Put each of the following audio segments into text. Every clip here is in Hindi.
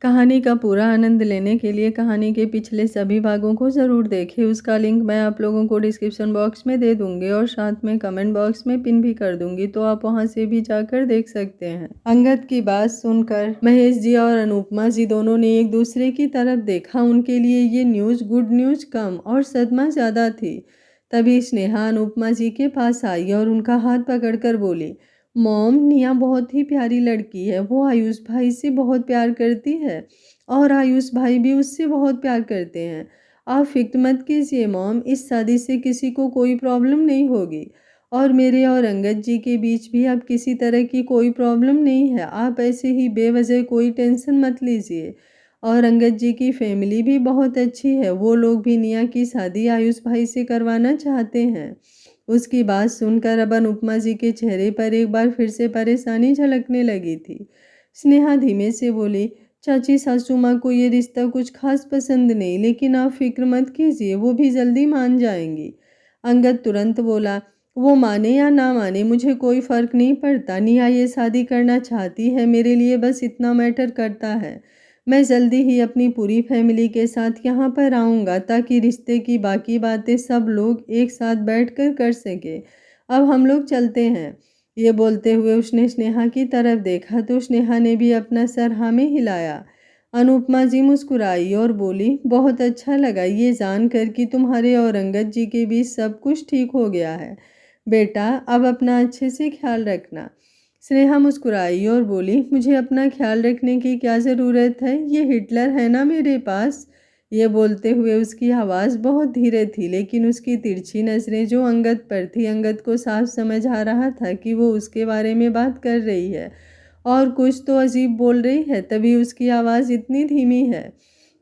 कहानी का पूरा आनंद लेने के लिए कहानी के पिछले सभी भागों को ज़रूर देखें। उसका लिंक मैं आप लोगों को डिस्क्रिप्शन बॉक्स में दे दूंगी और साथ में कमेंट बॉक्स में पिन भी कर दूंगी, तो आप वहां से भी जाकर देख सकते हैं। अंगद की बात सुनकर महेश जी और अनुपमा जी दोनों ने एक दूसरे की तरफ देखा। उनके लिए ये न्यूज़ गुड न्यूज़ कम और सदमा ज़्यादा थी। तभी स्नेहा अनुपमा जी के पास आई और उनका हाथ पकड़कर बोली, मॉम, निया बहुत ही प्यारी लड़की है। वो आयुष भाई से बहुत प्यार करती है और आयुष भाई भी उससे बहुत प्यार करते हैं। आप फिक्र मत कीजिए मॉम, इस शादी से किसी को कोई प्रॉब्लम नहीं होगी और मेरे और अंगद जी के बीच भी अब किसी तरह की कोई प्रॉब्लम नहीं है। आप ऐसे ही बेवजह कोई टेंशन मत लीजिए। और अंगद जी की फैमिली भी बहुत अच्छी है। वो लोग भी निया की शादी आयुष भाई से करवाना चाहते हैं। उसकी बात सुनकर अब अनुपमा जी के चेहरे पर एक बार फिर से परेशानी झलकने लगी थी। स्नेहा धीमे से बोली, चाची सासू माँ को ये रिश्ता कुछ खास पसंद नहीं, लेकिन आप फिक्र मत कीजिए, वो भी जल्दी मान जाएंगी। अंगद तुरंत बोला, वो माने या ना माने मुझे कोई फर्क नहीं पड़ता। निया ये शादी करना चाहती है, मेरे लिए बस इतना मैटर करता है। मैं जल्दी ही अपनी पूरी फैमिली के साथ यहाँ पर आऊँगा ताकि रिश्ते की बाकी बातें सब लोग एक साथ बैठकर कर सकें। अब हम लोग चलते हैं। ये बोलते हुए उसने स्नेहा की तरफ देखा तो स्नेहा ने भी अपना सर हाँ में हिलाया। अनुपमा जी मुस्कुराई और बोली, बहुत अच्छा लगा ये जानकर कि तुम्हारे और अंगद जी के बीच सब कुछ ठीक हो गया है। बेटा, अब अपना अच्छे से ख्याल रखना। स्नेहा मुस्कुराई और बोली, मुझे अपना ख्याल रखने की क्या ज़रूरत है, ये हिटलर है ना मेरे पास। ये बोलते हुए उसकी आवाज़ बहुत धीरे थी, लेकिन उसकी तिरछी नज़रें जो अंगद पर थी, अंगद को साफ समझ आ रहा था कि वो उसके बारे में बात कर रही है और कुछ तो अजीब बोल रही है, तभी उसकी आवाज़ इतनी धीमी है।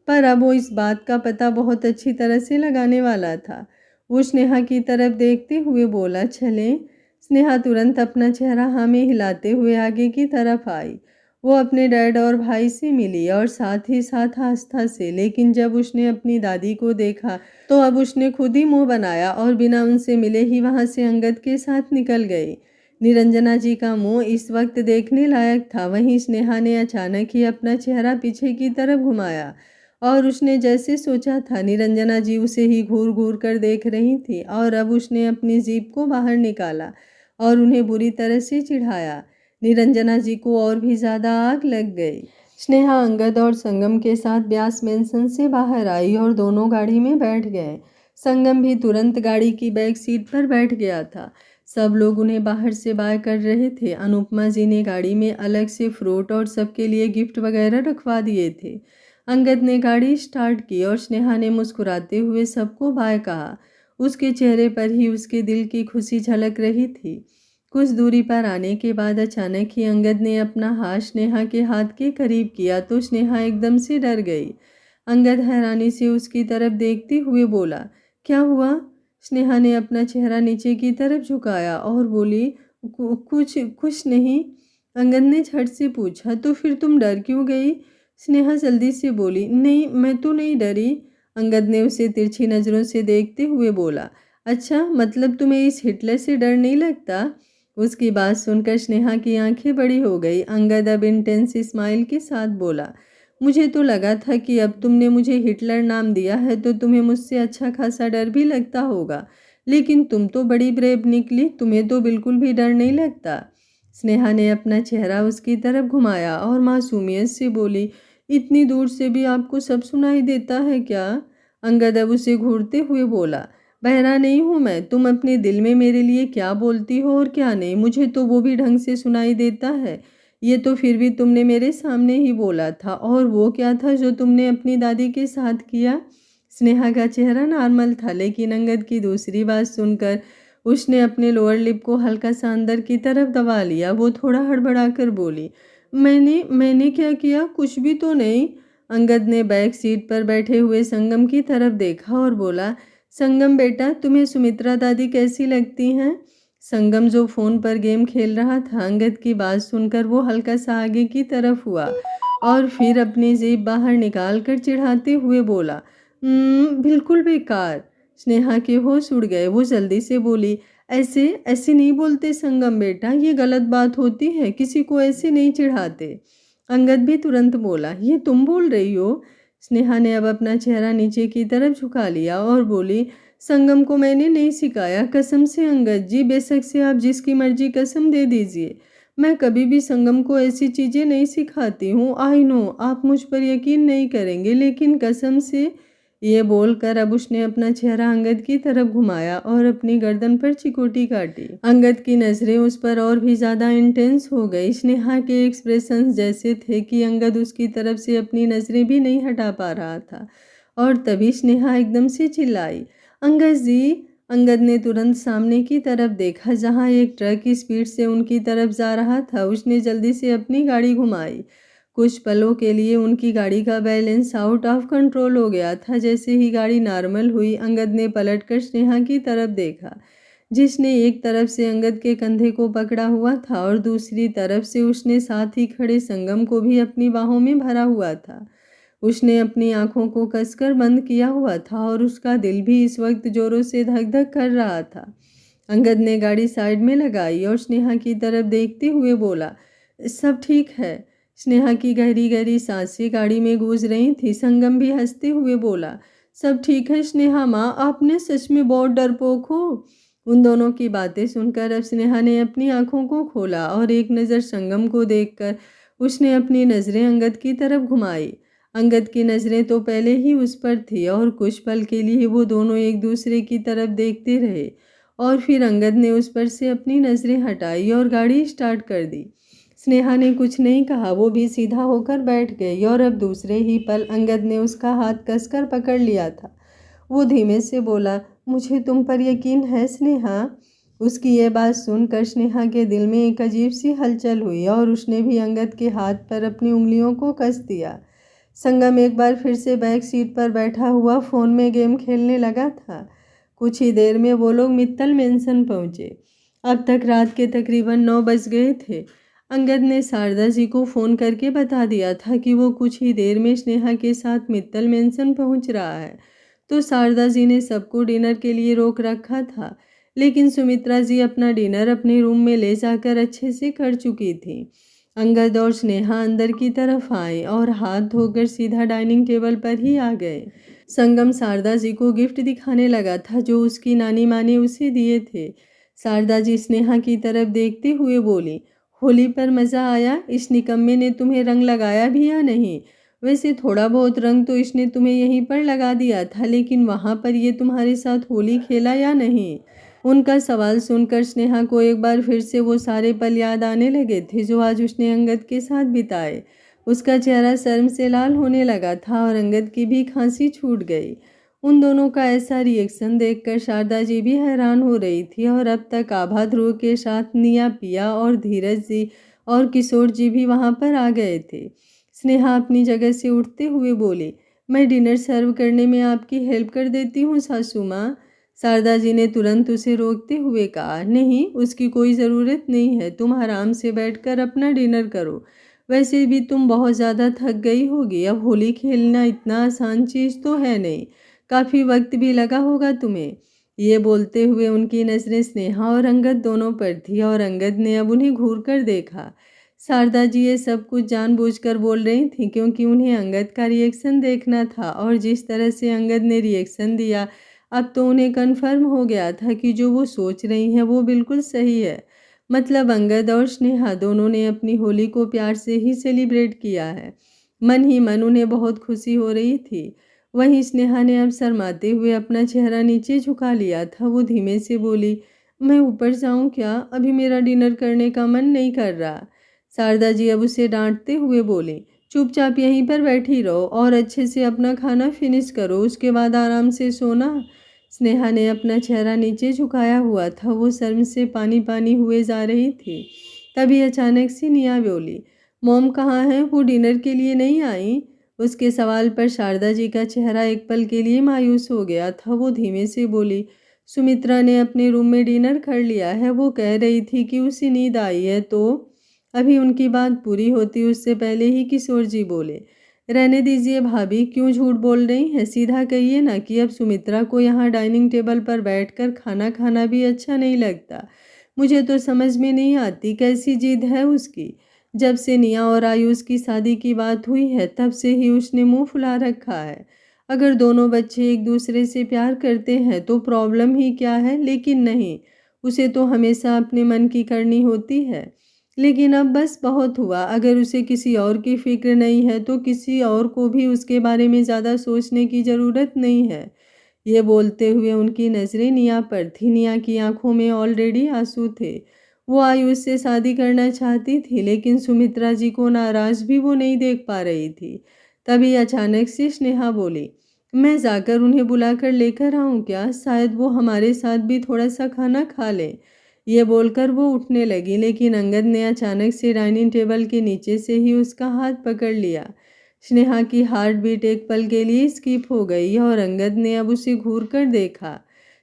पर अब वो इस बात का पता बहुत अच्छी तरह से लगाने वाला था। वो स्नेहा की तरफ देखते हुए बोला, चलें। स्नेहा तुरंत अपना चेहरा हाँ में हिलाते हुए आगे की तरफ आई। वो अपने डैड और भाई से मिली और साथ ही साथ आस्था से, लेकिन जब उसने अपनी दादी को देखा तो अब उसने खुद ही मुंह बनाया और बिना उनसे मिले ही वहां से अंगद के साथ निकल गई। निरंजना जी का मुंह इस वक्त देखने लायक था। वहीं स्नेहा ने अचानक ही अपना चेहरा पीछे की तरफ घुमाया और उसने जैसे सोचा था निरंजना जी उसे ही घूर घूर कर देख रही थी। और अब उसने अपनी जीभ को बाहर निकाला और उन्हें बुरी तरह से चिढ़ाया। निरंजना जी को और भी ज़्यादा आग लग गई। स्नेहा अंगद और संगम के साथ ब्यास मेंशन से बाहर आई और दोनों गाड़ी में बैठ गए। संगम भी तुरंत गाड़ी की बैक सीट पर बैठ गया था। सब लोग उन्हें बाहर से बाय कर रहे थे। अनुपमा जी ने गाड़ी में अलग से फ्रूट और सबके लिए गिफ्ट वगैरह रखवा दिए थे। अंगद ने गाड़ी स्टार्ट की और स्नेहा ने मुस्कुराते हुए सबको बाय कहा। उसके चेहरे पर ही उसके दिल की खुशी झलक रही थी। कुछ दूरी पर आने के बाद अचानक ही अंगद ने अपना हाथ स्नेहा के हाथ के करीब किया तो स्नेहा एकदम से डर गई। अंगद हैरानी से उसकी तरफ देखते हुए बोला, क्या हुआ? स्नेहा ने अपना चेहरा नीचे की तरफ झुकाया और बोली, कुछ कुछ नहीं। अंगद ने झट से पूछा, तो फिर तुम डर क्यों गई? स्नेहा जल्दी से बोली, नहीं, मैं तो नहीं डरी। अंगद ने उसे तिरछी नज़रों से देखते हुए बोला, अच्छा, मतलब तुम्हें इस हिटलर से डर नहीं लगता? उसकी बात सुनकर स्नेहा की आंखें बड़ी हो गई। अंगद अब इंटेंस स्माइल के साथ बोला, मुझे तो लगा था कि अब तुमने मुझे हिटलर नाम दिया है तो तुम्हें मुझसे अच्छा खासा डर भी लगता होगा, लेकिन तुम तो बड़ी ब्रेव निकली, तुम्हें तो बिल्कुल भी डर नहीं लगता। स्नेहा ने अपना चेहरा उसकी तरफ घुमाया और मासूमियत से बोली, इतनी दूर से भी आपको सब सुनाई देता है क्या? अंगद अब उसे घूरते हुए बोला, बहरा नहीं हूँ मैं, तुम अपने दिल में मेरे लिए क्या बोलती हो और क्या नहीं, मुझे तो वो भी ढंग से सुनाई देता है। ये तो फिर भी तुमने मेरे सामने ही बोला था। और वो क्या था जो तुमने अपनी दादी के साथ किया? स्नेहा का चेहरा नॉर्मल था, लेकिन अंगद की दूसरी बात सुनकर उसने अपने लोअर लिप को हल्का सा अंदर की तरफ दबा लिया। वो थोड़ा हड़बड़ा कर बोली, मैंने मैंने क्या किया? कुछ भी तो नहीं। अंगद ने बैक सीट पर बैठे हुए संगम की तरफ देखा और बोला, संगम बेटा, तुम्हें सुमित्रा दादी कैसी लगती हैं? संगम जो फोन पर गेम खेल रहा था, अंगद की बात सुनकर वो हल्का सा आगे की तरफ हुआ और फिर अपनी जेब बाहर निकाल कर चिढ़ाते हुए बोला, बिल्कुल बेकार। स्नेहा के होश उड़ गए। वो जल्दी से बोली, ऐसे ऐसे नहीं बोलते संगम बेटा, ये गलत बात होती है, किसी को ऐसे नहीं चिढ़ाते। अंगद भी तुरंत बोला, ये तुम बोल रही हो? स्नेहा ने अब अपना चेहरा नीचे की तरफ झुका लिया और बोली, संगम को मैंने नहीं सिखाया, कसम से अंगद जी, बेशक से आप जिसकी मर्जी कसम दे दीजिए, मैं कभी भी संगम को ऐसी चीज़ें नहीं सिखाती हूँ। आई नो आप मुझ पर यकीन नहीं करेंगे, लेकिन कसम से। ये बोलकर अब उसने अपना चेहरा अंगद की तरफ घुमाया और अपनी गर्दन पर चिकोटी काटी। अंगद की नज़रें उस पर और भी ज़्यादा इंटेंस हो गई। स्नेहा के एक्सप्रेशंस जैसे थे कि अंगद उसकी तरफ से अपनी नज़रें भी नहीं हटा पा रहा था। और तभी स्नेहा एकदम से चिल्लाई, अंगद जी। अंगद ने तुरंत सामने की तरफ देखा जहां एक ट्रक की स्पीड से उनकी तरफ जा रहा था। उसने जल्दी से अपनी गाड़ी घुमाई। कुछ पलों के लिए उनकी गाड़ी का बैलेंस आउट ऑफ कंट्रोल हो गया था। जैसे ही गाड़ी नॉर्मल हुई, अंगद ने पलटकर स्नेहा की तरफ देखा, जिसने एक तरफ से अंगद के कंधे को पकड़ा हुआ था और दूसरी तरफ से उसने साथ ही खड़े संगम को भी अपनी बाहों में भरा हुआ था। उसने अपनी आंखों को कसकर बंद किया हुआ था और उसका दिल भी इस वक्त जोरों से धक धक कर रहा था। अंगद ने गाड़ी साइड में लगाई और स्नेहा की तरफ देखते हुए बोला, सब ठीक है। स्नेहा की गहरी गहरी सांसें गाड़ी में गूंज रही थी। संगम भी हंसते हुए बोला, सब ठीक है स्नेहा माँ, आपने सच में बहुत डरपोक हो। उन दोनों की बातें सुनकर अब स्नेहा ने अपनी आंखों को खोला और एक नज़र संगम को देखकर उसने अपनी नज़रें अंगद की तरफ घुमाई। अंगद की नज़रें तो पहले ही उस पर थी और कुछ पल के लिए वो दोनों एक दूसरे की तरफ देखते रहे और फिर अंगद ने उस पर से अपनी नज़रें हटाई और गाड़ी स्टार्ट कर दी। स्नेहा ने कुछ नहीं कहा, वो भी सीधा होकर बैठ गई और अब दूसरे ही पल अंगद ने उसका हाथ कसकर पकड़ लिया था। वो धीमे से बोला, मुझे तुम पर यकीन है स्नेहा। उसकी ये बात सुनकर स्नेहा के दिल में एक अजीब सी हलचल हुई और उसने भी अंगद के हाथ पर अपनी उंगलियों को कस दिया। संगम एक बार फिर से बैक सीट पर बैठा हुआ फ़ोन में गेम खेलने लगा था। कुछ ही देर में वो लोग मित्तल मेंशन पहुँचे। अब तक रात के तकरीबन 9 बज गए थे। अंगद ने शारदा जी को फ़ोन करके बता दिया था कि वो कुछ ही देर में स्नेहा के साथ मित्तल मेंशन पहुँच रहा है, तो शारदा जी ने सबको डिनर के लिए रोक रखा था। लेकिन सुमित्रा जी अपना डिनर अपने रूम में ले जाकर अच्छे से कर चुकी थी। अंगद और स्नेहा अंदर की तरफ आए और हाथ धोकर सीधा डाइनिंग टेबल पर ही आ गए। संगम शारदा जी को गिफ्ट दिखाने लगा था जो उसकी नानी माँ ने उसे दिए थे। शारदा जी स्नेहा की तरफ देखते हुए बोली, होली पर मज़ा आया? इस निकम्मे ने तुम्हें रंग लगाया भी या नहीं? वैसे थोड़ा बहुत रंग तो इसने तुम्हें यहीं पर लगा दिया था, लेकिन वहाँ पर ये तुम्हारे साथ होली खेला या नहीं? उनका सवाल सुनकर स्नेहा को एक बार फिर से वो सारे पल याद आने लगे थे जो आज उसने अंगद के साथ बिताए। उसका चेहरा शर्म से लाल होने लगा था और अंगद की भी खांसी छूट गई। उन दोनों का ऐसा रिएक्शन देखकर शारदा जी भी हैरान हो रही थी और अब तक आभा ध्रुव के साथ निया पिया और धीरज जी और किशोर जी भी वहाँ पर आ गए थे। स्नेहा अपनी जगह से उठते हुए बोली, मैं डिनर सर्व करने में आपकी हेल्प कर देती हूँ सासू माँ। शारदा जी ने तुरंत उसे रोकते हुए कहा, नहीं उसकी कोई ज़रूरत नहीं है, तुम आराम से बैठकर अपना डिनर करो। वैसे भी तुम बहुत ज़्यादा थक गई होगी, अब होली खेलना इतना आसान चीज़ तो है नहीं, काफ़ी वक्त भी लगा होगा तुम्हें। ये बोलते हुए उनकी नज़रें स्नेहा और अंगद दोनों पर थी और अंगद ने अब उन्हें घूर कर देखा। शारदा जी ये सब कुछ जानबूझकर बोल रही थी क्योंकि उन्हें अंगद का रिएक्शन देखना था और जिस तरह से अंगद ने रिएक्शन दिया, अब तो उन्हें कन्फर्म हो गया था कि जो वो सोच रही हैं वो बिल्कुल सही है। मतलब अंगद और स्नेहा दोनों ने अपनी होली को प्यार से ही सेलिब्रेट किया है। मन ही मन उन्हें बहुत खुशी हो रही थी। वहीं स्नेहा ने अब शर्माते हुए अपना चेहरा नीचे झुका लिया था। वो धीमे से बोली, मैं ऊपर जाऊं क्या? अभी मेरा डिनर करने का मन नहीं कर रहा। शारदा जी अब उसे डांटते हुए बोली, चुपचाप यहीं पर बैठी रहो और अच्छे से अपना खाना फिनिश करो, उसके बाद आराम से सोना। स्नेहा ने अपना चेहरा नीचे झुकाया हुआ था, वो शर्म से पानी पानी हुए जा रही थी। तभी अचानक से निया बोली, मॉम कहाँ हैं? वो डिनर के लिए नहीं आई? उसके सवाल पर शारदा जी का चेहरा एक पल के लिए मायूस हो गया था। वो धीमे से बोली, सुमित्रा ने अपने रूम में डिनर कर लिया है, वो कह रही थी कि उसे नींद आई है। तो अभी उनकी बात पूरी होती उससे पहले ही किशोर जी बोले, रहने दीजिए भाभी, क्यों झूठ बोल रही हैं? सीधा कहिए ना कि अब सुमित्रा को यहाँ डाइनिंग टेबल पर बैठकर खाना खाना भी अच्छा नहीं लगता। मुझे तो समझ में नहीं आती कैसी जिद है उसकी। जब से निया और आयुष की शादी की बात हुई है तब से ही उसने मुंह फुला रखा है। अगर दोनों बच्चे एक दूसरे से प्यार करते हैं तो प्रॉब्लम ही क्या है, लेकिन नहीं, उसे तो हमेशा अपने मन की करनी होती है। लेकिन अब बस बहुत हुआ, अगर उसे किसी और की फिक्र नहीं है तो किसी और को भी उसके बारे में ज़्यादा सोचने की ज़रूरत नहीं है। ये बोलते हुए उनकी नज़रें निया पर थी। निया की आंखों में ऑलरेडी आंसू थे। वो आयुष से शादी करना चाहती थी, लेकिन सुमित्रा जी को नाराज भी वो नहीं देख पा रही थी। तभी अचानक से स्नेहा बोली, मैं जाकर उन्हें बुलाकर लेकर आऊं क्या? शायद वो हमारे साथ भी थोड़ा सा खाना खा ले। ये बोलकर वो उठने लगी, लेकिन अंगद ने अचानक से डाइनिंग टेबल के नीचे से ही उसका हाथ पकड़ लिया। स्नेहा की हार्ट बीट एक पल के लिए स्किप हो गई और अंगद ने अब उसे घूर कर देखा।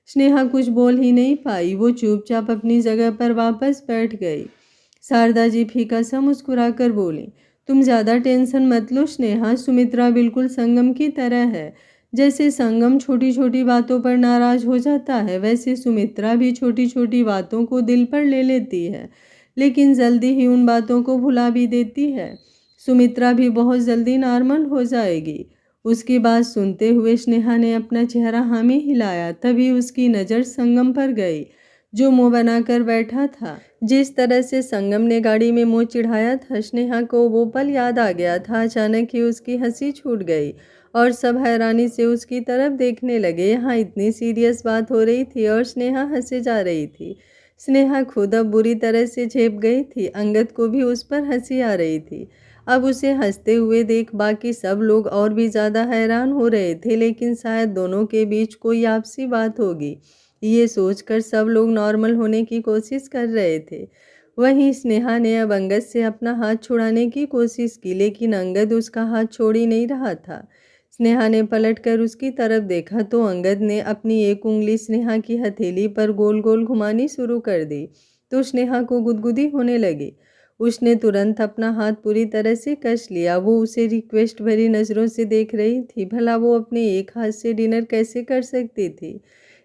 स्नेहा कुछ बोल ही नहीं पाई, वो चुपचाप अपनी जगह पर वापस बैठ गई। शारदा जी फीका सा मुस्कुरा कर बोली, तुम ज़्यादा टेंशन मत लो स्नेहा, सुमित्रा बिल्कुल संगम की तरह है। जैसे संगम छोटी छोटी बातों पर नाराज हो जाता है, वैसे सुमित्रा भी छोटी छोटी बातों को दिल पर ले लेती है, लेकिन जल्दी ही उन बातों को भुला भी देती है। सुमित्रा भी बहुत जल्दी नॉर्मल हो जाएगी। उसकी बात सुनते हुए स्नेहा ने अपना चेहरा हाँ में हिलाया। तभी उसकी नज़र संगम पर गई, जो मुंह बनाकर बैठा था। जिस तरह से संगम ने गाड़ी में मुंह चिढ़ाया था, स्नेहा को वो पल याद आ गया था। अचानक ही उसकी हंसी छूट गई और सब हैरानी से उसकी तरफ देखने लगे। यहाँ इतनी सीरियस बात हो रही थी और स्नेहा हंसे जा रही थी। स्नेहा खुद अब बुरी तरह से झेप गई थी। अंगद को भी उस पर हंसी आ रही थी। अब उसे हंसते हुए देख बाकी सब लोग और भी ज़्यादा हैरान हो रहे थे, लेकिन शायद दोनों के बीच कोई आपसी बात होगी, ये सोचकर सब लोग नॉर्मल होने की कोशिश कर रहे थे। वहीं स्नेहा ने अब अंगद से अपना हाथ छुड़ाने की कोशिश की, लेकिन अंगद उसका हाथ छोड़ ही नहीं रहा था। स्नेहा ने पलटकर उसकी तरफ देखा तो अंगद ने अपनी एक उंगली स्नेहा की हथेली पर गोल गोल घुमानी शुरू कर दी, तो स्नेहा को गुदगुदी होने लगी। उसने तुरंत अपना हाथ पूरी तरह से कस लिया। वो उसे रिक्वेस्ट भरी नज़रों से देख रही थी। भला वो अपने एक हाथ से डिनर कैसे कर सकती थी?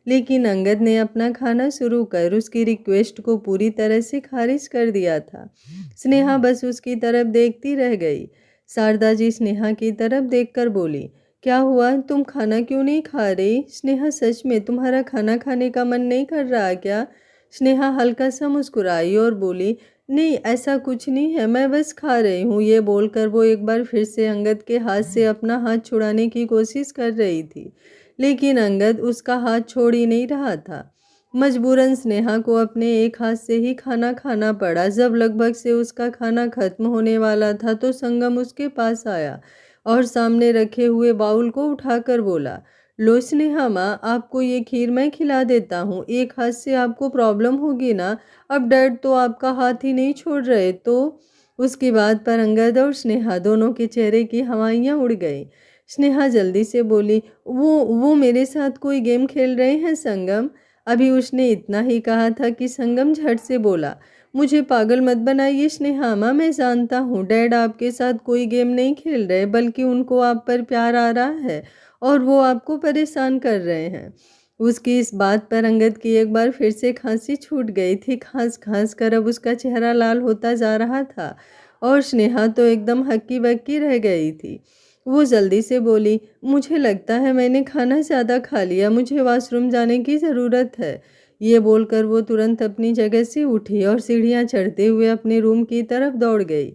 लेकिन अंगद ने अपना खाना शुरू कर उसकी रिक्वेस्ट को पूरी तरह से खारिज कर दिया था। स्नेहा बस उसकी तरफ देखती रह गई। शारदा जी स्नेहा की तरफ देखकर बोली, क्या हुआ, तुम खाना क्यों नहीं खा रही? स्नेहा, सच में तुम्हारा खाना खाने का मन नहीं कर रहा क्या? स्नेहा हल्का सा मुस्कुराई और बोली, नहीं ऐसा कुछ नहीं है, मैं बस खा रही हूँ। ये बोलकर वो एक बार फिर से अंगद के हाथ से अपना हाथ छुड़ाने की कोशिश कर रही थी, लेकिन अंगद उसका हाथ छोड़ ही नहीं रहा था। मजबूरन स्नेहा को अपने एक हाथ से ही खाना खाना पड़ा। जब लगभग से उसका खाना खत्म होने वाला था तो संगम उसके पास आया और सामने रखे हुए बाउल को उठाकर बोला, लो स्नेहा माँ, आपको ये खीर मैं खिला देता हूँ। एक हाथ से आपको प्रॉब्लम होगी ना? अब डैड तो आपका हाथ ही नहीं छोड़ रहे। तो उसकी बात पर अंगद और स्नेहा दोनों के चेहरे की हवाइयाँ उड़ गई। स्नेहा जल्दी से बोली, वो मेरे साथ कोई गेम खेल रहे हैं संगम। अभी उसने इतना ही कहा था कि संगम झट से बोला, मुझे पागल मत बनाइए स्नेहा माँ, मैं जानता हूँ डैड आपके साथ कोई गेम नहीं खेल रहे, बल्कि उनको आप पर प्यार आ रहा है और वो आपको परेशान कर रहे हैं। उसकी इस बात पर अंगद की एक बार फिर से खांसी छूट गई थी। खांस खांस कर अब उसका चेहरा लाल होता जा रहा था और स्नेहा तो एकदम हक्की बक्की रह गई थी। वो जल्दी से बोली, मुझे लगता है मैंने खाना ज़्यादा खा लिया, मुझे वॉशरूम जाने की ज़रूरत है। ये बोलकर वो तुरंत अपनी जगह से उठी और सीढ़ियाँ चढ़ते हुए अपने रूम की तरफ दौड़ गई।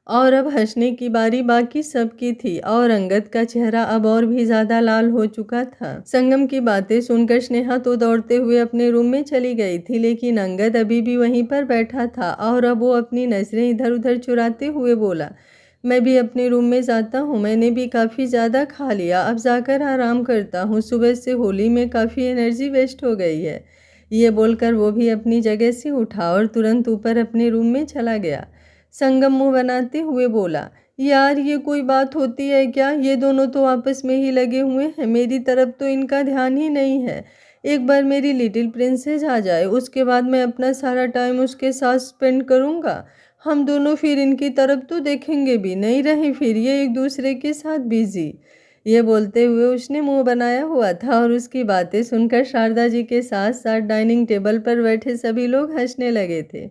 और अब हंसने की बारी बाकी सबकी थी और अंगद का चेहरा अब और भी ज्यादा लाल हो चुका था। संगम की बातें सुनकर स्नेहा तो दौड़ते हुए अपने रूम में चली गई थी, लेकिन अंगद अभी भी वहीं पर बैठा था और अब वो अपनी नजरें इधर उधर चुराते हुए बोला, मैं भी अपने रूम में जाता हूँ, मैंने भी काफ़ी ज़्यादा खा लिया, अब जाकर आराम करता हूँ, सुबह से होली में काफ़ी एनर्जी वेस्ट हो गई है। ये बोलकर वो भी अपनी जगह से उठा और तुरंत ऊपर अपने रूम में चला गया। संगम मुंह बनाते हुए बोला, यार ये कोई बात होती है क्या? ये दोनों तो आपस में ही लगे हुए हैं, मेरी तरफ तो इनका ध्यान ही नहीं है। एक बार मेरी लिटिल प्रिंसेस आ जाए, उसके बाद मैं अपना सारा टाइम उसके साथ स्पेंड करूँगा। हम दोनों फिर इनकी तरफ तो देखेंगे भी नहीं, रहे फिर ये एक दूसरे के साथ बिजी। ये बोलते हुए उसने मुंह बनाया हुआ था और उसकी बातें सुनकर शारदा जी के साथ साथ डाइनिंग टेबल पर बैठे सभी लोग हंसने लगे थे।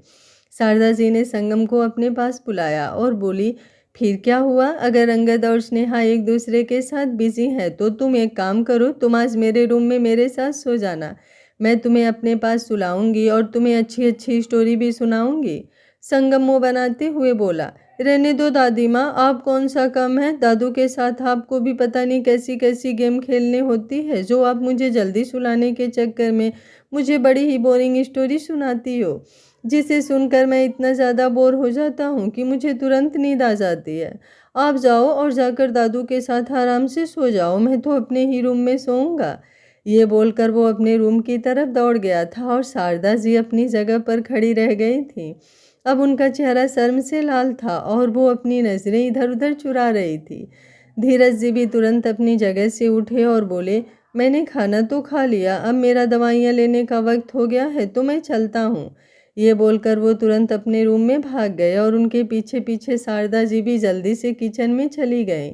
शारदा जी ने संगम को अपने पास बुलाया और बोली, फिर क्या हुआ? अगर अंगद और स्नेहा एक दूसरे के साथ बिजी हैं तो तुम एक काम करो, तुम आज मेरे रूम में मेरे साथ सो जाना। मैं तुम्हें अपने पास सुलाऊंगी और तुम्हें अच्छी अच्छी स्टोरी भी सुनाऊंगी। संगम मुंह बनाते हुए बोला, रहने दो दादी माँ, आप कौन सा कम है? दादू के साथ आपको भी पता नहीं कैसी कैसी गेम खेलने होती है, जो आप मुझे जल्दी सुलाने के चक्कर में मुझे बड़ी ही बोरिंग स्टोरी सुनाती हो, जिसे सुनकर मैं इतना ज़्यादा बोर हो जाता हूँ कि मुझे तुरंत नींद आ जाती है। आप जाओ और जाकर दादू के साथ आराम से सो जाओ, मैं तो अपने ही रूम में सोऊंगा। ये बोलकर वो अपने रूम की तरफ दौड़ गया था और शारदा जी अपनी जगह पर खड़ी रह गई थी। अब उनका चेहरा शर्म से लाल था और वो अपनी नज़रें इधर उधर चुरा रही थी। धीरज जी भी तुरंत अपनी जगह से उठे और बोले, मैंने खाना तो खा लिया, अब मेरा दवाइयाँ लेने का वक्त हो गया है तो मैं चलता हूँ। ये बोलकर वो तुरंत अपने रूम में भाग गए और उनके पीछे पीछे शारदा जी भी जल्दी से किचन में चली गई।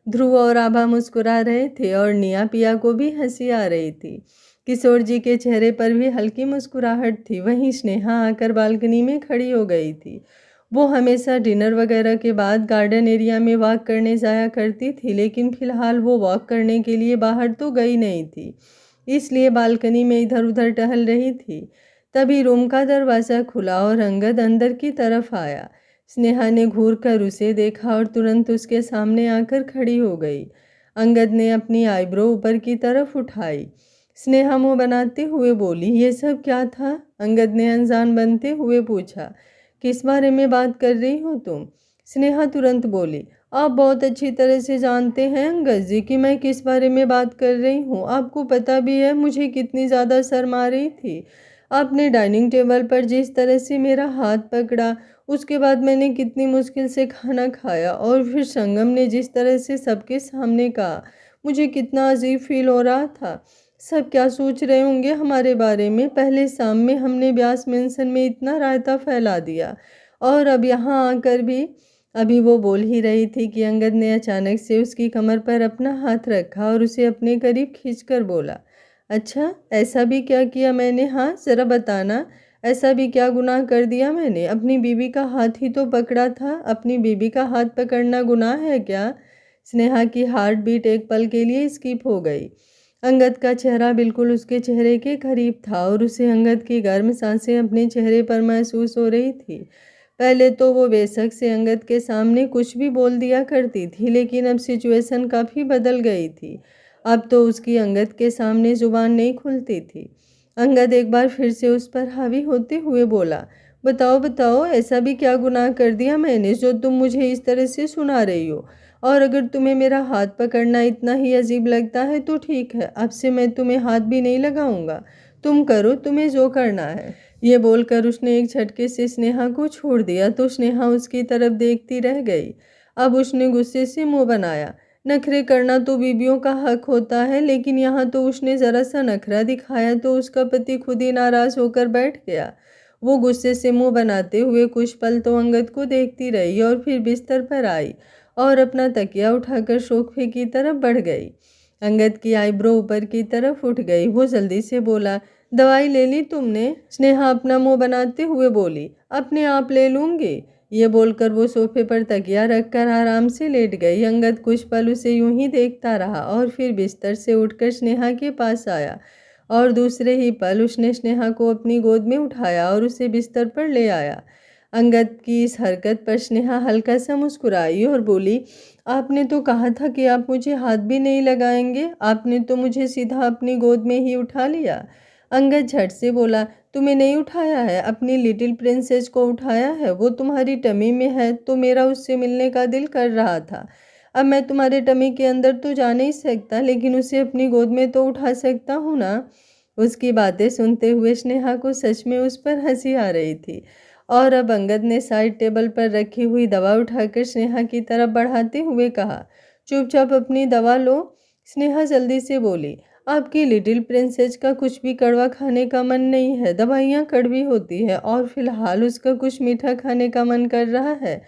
ध्रुव और आभा मुस्कुरा रहे थे और निया पिया को भी हंसी आ रही थी। किशोर जी के चेहरे पर भी हल्की मुस्कुराहट थी। वहीं स्नेहा आकर बालकनी में खड़ी हो गई थी। वो हमेशा डिनर वगैरह के बाद गार्डन एरिया में वॉक करने जाया करती थी, लेकिन फिलहाल वो वॉक करने के लिए बाहर तो गई नहीं थी, इसलिए बालकनी में इधर उधर टहल रही थी। तभी रूम का दरवाज़ा खुला और अंगद अंदर की तरफ आया। स्नेहा ने घूरकर उसे देखा और तुरंत उसके सामने आकर खड़ी हो गई। अंगद ने अपनी आईब्रो ऊपर की तरफ उठाई। स्नेहा मुंह बनाते हुए बोली, ये सब क्या था? अंगद ने अनजान बनते हुए पूछा, किस बारे में बात कर रही हो तुम? स्नेहा तुरंत बोली, आप बहुत अच्छी तरह से जानते हैं अंगद जी कि मैं किस बारे में बात कर रही हूँ। आपको पता भी है मुझे कितनी ज़्यादा शर्म आ रही थी। आपने डाइनिंग टेबल पर जिस तरह से मेरा हाथ पकड़ा, उसके बाद मैंने कितनी मुश्किल से खाना खाया, और फिर संगम ने जिस तरह से सबके सामने कहा, मुझे कितना अजीब फील हो रहा था। सब क्या सोच रहे होंगे हमारे बारे में? पहले शाम में हमने ब्यास मेंशन में इतना रायता फैला दिया और अब यहाँ आकर भी। अभी वो बोल ही रही थी कि अंगद ने अचानक से उसकी कमर पर अपना हाथ रखा और उसे अपने करीब खींचकर बोला, अच्छा ऐसा भी क्या किया मैंने? हाँ ज़रा बताना, ऐसा भी क्या गुनाह कर दिया मैंने? अपनी बीवी का हाथ ही तो पकड़ा था। अपनी बीवी का हाथ पकड़ना गुनाह है क्या? स्नेहा की हार्ट बीट एक पल के लिए स्किप हो गई। अंगद का चेहरा बिल्कुल उसके चेहरे के करीब था और उसे अंगद की गर्म सांसें अपने चेहरे पर महसूस हो रही थी। पहले तो वो बेशक से अंगद के सामने कुछ भी बोल दिया करती थी, लेकिन अब सिचुएशन काफ़ी बदल गई थी। अब तो उसकी अंगद के सामने जुबान नहीं खुलती थी। अंगद एक बार फिर से उस पर हावी होते हुए बोला, बताओ बताओ, ऐसा भी क्या गुनाह कर दिया मैंने जो तुम मुझे इस तरह से सुना रही हो? और अगर तुम्हें मेरा हाथ पकड़ना इतना ही अजीब लगता है तो ठीक है, अब से मैं तुम्हें हाथ भी नहीं लगाऊंगा। तुम करो तुम्हें जो करना है। ये बोलकर उसने एक झटके से स्नेहा को छोड़ दिया तो स्नेहा उसकी तरफ देखती रह गई। अब उसने गुस्से से मुंह बनाया, नखरे करना तो बीबियों का हक होता है, लेकिन यहाँ तो उसने ज़रा सा नखरा दिखाया तो उसका पति खुद ही नाराज़ होकर बैठ गया। वो गुस्से से मुंह बनाते हुए कुछ पल तो अंगद को देखती रही और फिर बिस्तर पर आई और अपना तकिया उठाकर सोफे की तरफ बढ़ गई। अंगद की आईब्रो ऊपर की तरफ उठ गई। वो जल्दी से बोला, दवाई ले ली तुमने? स्नेहा अपना मुंह बनाते हुए बोली, अपने आप ले लूँगी। ये बोलकर वो सोफे पर तकिया रखकर आराम से लेट गई। अंगद कुछ पल उसे यूं ही देखता रहा और फिर बिस्तर से उठकर स्नेहा के पास आया और दूसरे ही पल उसने स्नेहा को अपनी गोद में उठाया और उसे बिस्तर पर ले आया। अंगद की इस हरकत पर स्नेहा हल्का सा मुस्कुराई और बोली, आपने तो कहा था कि आप मुझे हाथ भी नहीं लगाएंगे, आपने तो मुझे सीधा अपनी गोद में ही उठा लिया। अंगद झट से बोला, तुम्हें नहीं उठाया है, अपनी लिटिल प्रिंसेस को उठाया है। वो तुम्हारी टमी में है तो मेरा उससे मिलने का दिल कर रहा था। अब मैं तुम्हारे टमी के अंदर तो जा नहीं सकता, लेकिन उसे अपनी गोद में तो उठा सकता हूँ ना। उसकी बातें सुनते हुए स्नेहा को सच में उस पर हंसी आ रही थी और अब अंगद ने साइड टेबल पर रखी हुई दवा उठाकर स्नेहा की तरफ बढ़ाते हुए कहा, चुपचाप अपनी दवा लो। स्नेहा जल्दी से बोली, आपकी लिटिल प्रिंसेस का कुछ भी कड़वा खाने का मन नहीं है, दवाइयाँ कड़वी होती है और फिलहाल उसका कुछ मीठा खाने का मन कर रहा है।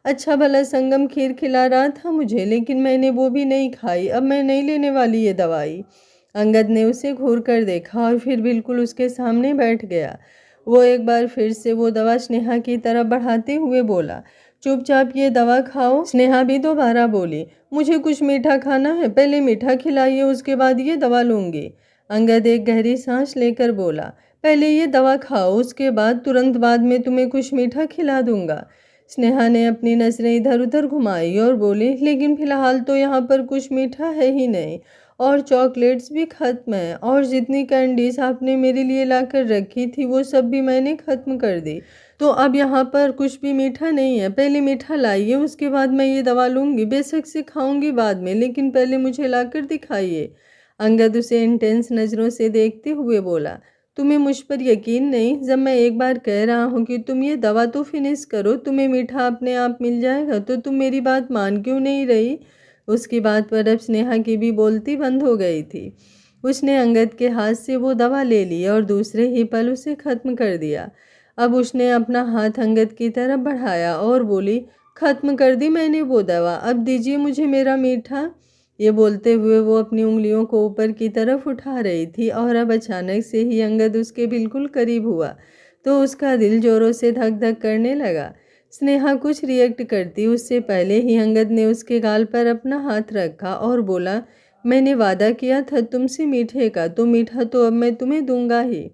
अच्छा भला संगम खीर खिला रहा था मुझे, लेकिन मैंने वो भी नहीं खाई। अब मैं नहीं लेने वाली ये दवाई। अंगद ने उसे घूर कर देखा और फिर बिल्कुल उसके सामने बैठ गया। वो एक बार फिर से वो दवा स्नेहा की तरफ बढ़ाते हुए बोला, चुपचाप ये दवा खाओ। स्नेहा भी दोबारा बोली, मुझे कुछ मीठा खाना है, पहले मीठा खिलाइए, उसके बाद ये दवा लूंगी। अंगद एक गहरी सांस लेकर बोला, पहले ये दवा खाओ, उसके बाद तुरंत बाद में तुम्हें कुछ मीठा खिला दूंगा। स्नेहा ने अपनी नजरें इधर उधर घुमाई और बोली, लेकिन फिलहाल तो यहाँ पर कुछ मीठा है ही नहीं, और चॉकलेट्स भी ख़त्म हैं, और जितनी कैंडीज आपने मेरे लिए लाकर रखी थी वो सब भी मैंने ख़त्म कर दी, तो अब यहाँ पर कुछ भी मीठा नहीं है। पहले मीठा लाइए, उसके बाद मैं ये दवा लूँगी, बेशक से खाऊंगी बाद में, लेकिन पहले मुझे लाकर दिखाइए। अंगद उसे इंटेंस नज़रों से देखते हुए बोला, तुम्हें मुझ पर यकीन नहीं? जब मैं एक बार कह रहा हूँ कि तुम ये दवा तो फिनिश करो, तुम्हें मीठा अपने आप मिल जाएगा, तो तुम मेरी बात मान क्यों नहीं रही? उसकी बात पर अब स्नेहा की भी बोलती बंद हो गई थी। उसने अंगद के हाथ से वो दवा ले ली और दूसरे ही पल उसे ख़त्म कर दिया। अब उसने अपना हाथ अंगद की तरफ बढ़ाया और बोली, ख़त्म कर दी मैंने वो दवा, अब दीजिए मुझे मेरा मीठा। ये बोलते हुए वो अपनी उंगलियों को ऊपर की तरफ उठा रही थी और अब अचानक से ही अंगद उसके बिल्कुल करीब हुआ तो उसका दिल जोरों से धक धक करने लगा। स्नेहा कुछ रिएक्ट करती उससे पहले ही अंगद ने उसके गाल पर अपना हाथ रखा और बोला, मैंने वादा किया था तुमसे मीठे का, तो मीठा तो अब मैं तुम्हें दूंगा ही।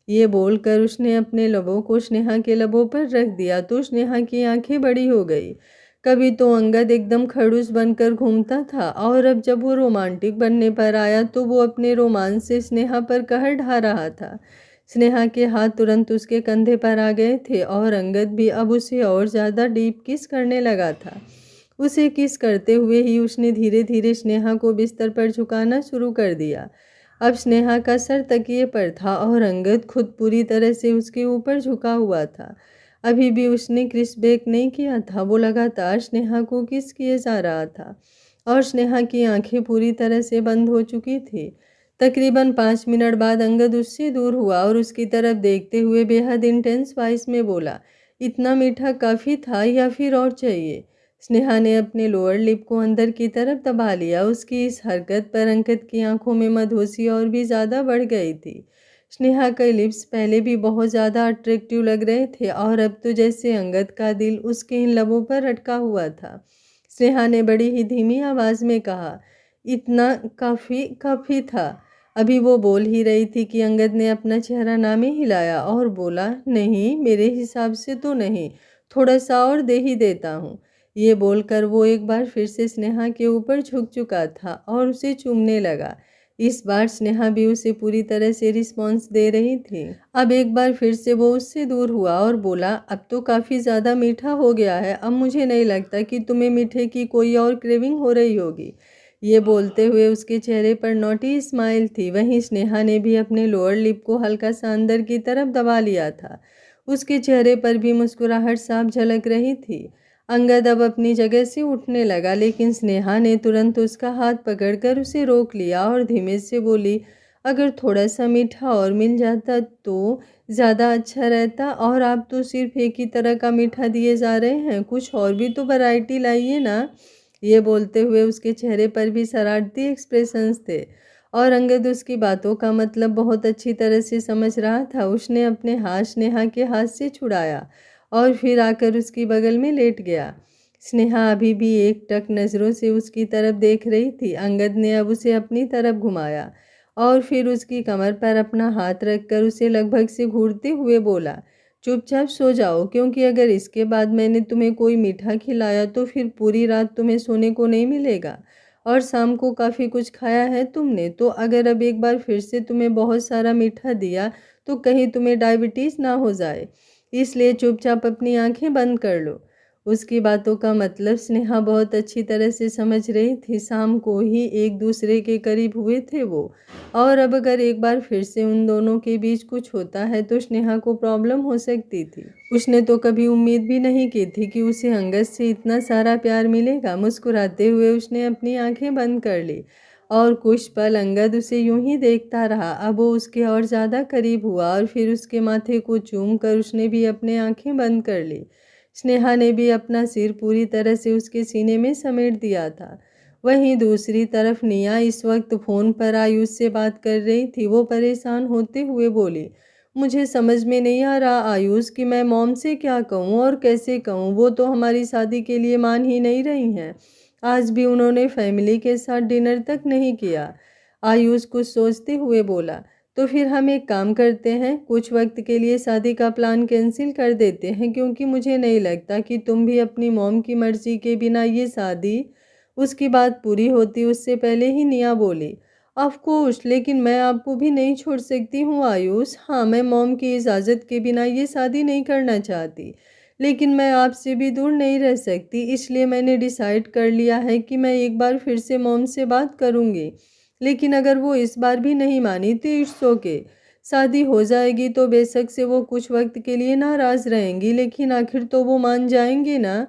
ये बोलकर उसने अपने लबों को स्नेहा के लबों पर रख दिया तो स्नेहा की आंखें बड़ी हो गई। कभी तो अंगद एकदम खड़ूस बनकर घूमता था और अब जब वो रोमांटिक बनने पर आया तो वो अपने रोमांस से स्नेहा पर कहर ढा रहा था। स्नेहा के हाथ तुरंत उसके कंधे पर आ गए थे और अंगद भी अब उसे और ज़्यादा डीप किस करने लगा था। उसे किस करते हुए ही उसने धीरे धीरे स्नेहा को बिस्तर पर झुकाना शुरू कर दिया। अब स्नेहा का सर तकिए पर था और अंगद खुद पूरी तरह से उसके ऊपर झुका हुआ था। अभी भी उसने क्रिस बेक नहीं किया था, वो लगातार स्नेहा को किस किए जा रहा था और स्नेहा की आंखें पूरी तरह से बंद हो चुकी थी। तकरीबन 5 मिनट बाद अंगद उससे दूर हुआ और उसकी तरफ देखते हुए बेहद इंटेंस वॉइस में बोला, इतना मीठा काफ़ी था या फिर और चाहिए? स्नेहा ने अपने लोअर लिप को अंदर की तरफ दबा लिया। उसकी इस हरकत पर अंगद की आंखों में मधोसी और भी ज़्यादा बढ़ गई थी। स्नेहा के लिप्स पहले भी बहुत ज़्यादा अट्रैक्टिव लग रहे थे और अब तो जैसे अंगद का दिल उसके इन लबों पर अटका हुआ था। स्नेहा ने बड़ी ही धीमी आवाज़ में कहा, इतना काफ़ी काफ़ी था। अभी वो बोल ही रही थी कि अंगद ने अपना चेहरा नामे हिलाया और बोला, नहीं मेरे हिसाब से तो नहीं, थोड़ा सा और दे ही देता हूँ। ये बोलकर वो एक बार फिर से स्नेहा के ऊपर झुक चुका था और उसे चूमने लगा। इस बार स्नेहा भी उसे पूरी तरह से रिस्पॉन्स दे रही थी। अब एक बार फिर से वो उससे दूर हुआ और बोला, अब तो काफ़ी ज़्यादा मीठा हो गया है, अब मुझे नहीं लगता कि तुम्हें मीठे की कोई और क्रेविंग हो रही होगी। ये बोलते हुए उसके चेहरे पर नॉटी स्माइल थी। वहीं स्नेहा ने भी अपने लोअर लिप को हल्का सा अंदर की तरफ दबा लिया था। उसके चेहरे पर भी मुस्कुराहट साफ झलक रही थी। अंगद अब अपनी जगह से उठने लगा लेकिन स्नेहा ने तुरंत उसका हाथ पकड़कर उसे रोक लिया और धीमे से बोली, अगर थोड़ा सा मीठा और मिल जाता तो ज़्यादा अच्छा रहता, और आप तो सिर्फ एक ही तरह का मीठा दिए जा रहे हैं, कुछ और भी तो वैरायटी लाइए ना। ये बोलते हुए उसके चेहरे पर भी शरारती एक्सप्रेशंस थे और अंगद उसकी बातों का मतलब बहुत अच्छी तरह से समझ रहा था। उसने अपने हाथ स्नेहा के हाथ से छुड़ाया और फिर आकर उसकी बगल में लेट गया। स्नेहा अभी भी एक टक नज़रों से उसकी तरफ देख रही थी। अंगद ने अब उसे अपनी तरफ घुमाया और फिर उसकी कमर पर अपना हाथ रखकर उसे लगभग से घूरते हुए बोला, चुपचाप सो जाओ, क्योंकि अगर इसके बाद मैंने तुम्हें कोई मीठा खिलाया तो फिर पूरी रात तुम्हें सोने को नहीं मिलेगा, और शाम को काफ़ी कुछ खाया है तुमने, तो अगर अब एक बार फिर से तुम्हें बहुत सारा मीठा दिया तो कहीं तुम्हें डायबिटीज़ ना हो जाए, इसलिए चुपचाप अपनी आंखें बंद कर लो। उसकी बातों का मतलब स्नेहा बहुत अच्छी तरह से समझ रही थी। शाम को ही एक दूसरे के करीब हुए थे वो, और अब अगर एक बार फिर से उन दोनों के बीच कुछ होता है तो स्नेहा को प्रॉब्लम हो सकती थी। उसने तो कभी उम्मीद भी नहीं की थी कि उसे अंगद से इतना सारा प्यार मिलेगा। मुस्कुराते हुए उसने अपनी आंखें बंद कर ली और कुछ पल अंगद उसे यूं ही देखता रहा। अब वो उसके और ज़्यादा करीब हुआ और फिर उसके माथे को चूम कर उसने भी अपनी आंखें बंद कर ली। स्नेहा ने भी अपना सिर पूरी तरह से उसके सीने में समेट दिया था। वहीं दूसरी तरफ निया इस वक्त फ़ोन पर आयुष से बात कर रही थी। वो परेशान होते हुए बोली, मुझे समझ में नहीं आ रहा आयुष कि मैं मॉम से क्या कहूँ और कैसे कहूँ। वो तो हमारी शादी के लिए मान ही नहीं रही हैं। आज भी उन्होंने फैमिली के साथ डिनर तक नहीं किया। आयुष कुछ सोचते हुए बोला, तो फिर हम एक काम करते हैं, कुछ वक्त के लिए शादी का प्लान कैंसिल कर देते हैं, क्योंकि मुझे नहीं लगता कि तुम भी अपनी मॉम की मर्जी के बिना ये शादी। उसकी बात पूरी होती उससे पहले ही निया बोली, ऑफ कोर्स, लेकिन मैं आपको भी नहीं छोड़ सकती हूँ आयुष। हाँ, मैं मॉम की इजाज़त के बिना ये शादी नहीं करना चाहती, लेकिन मैं आपसे भी दूर नहीं रह सकती, इसलिए मैंने डिसाइड कर लिया है कि मैं एक बार फिर से मॉम से बात करूँगी। लेकिन अगर वो इस बार भी नहीं मानी तो इट्स ओके। शादी हो जाएगी तो बेशक से वो कुछ वक्त के लिए नाराज़ रहेंगी, लेकिन आखिर तो वो मान जाएंगे ना।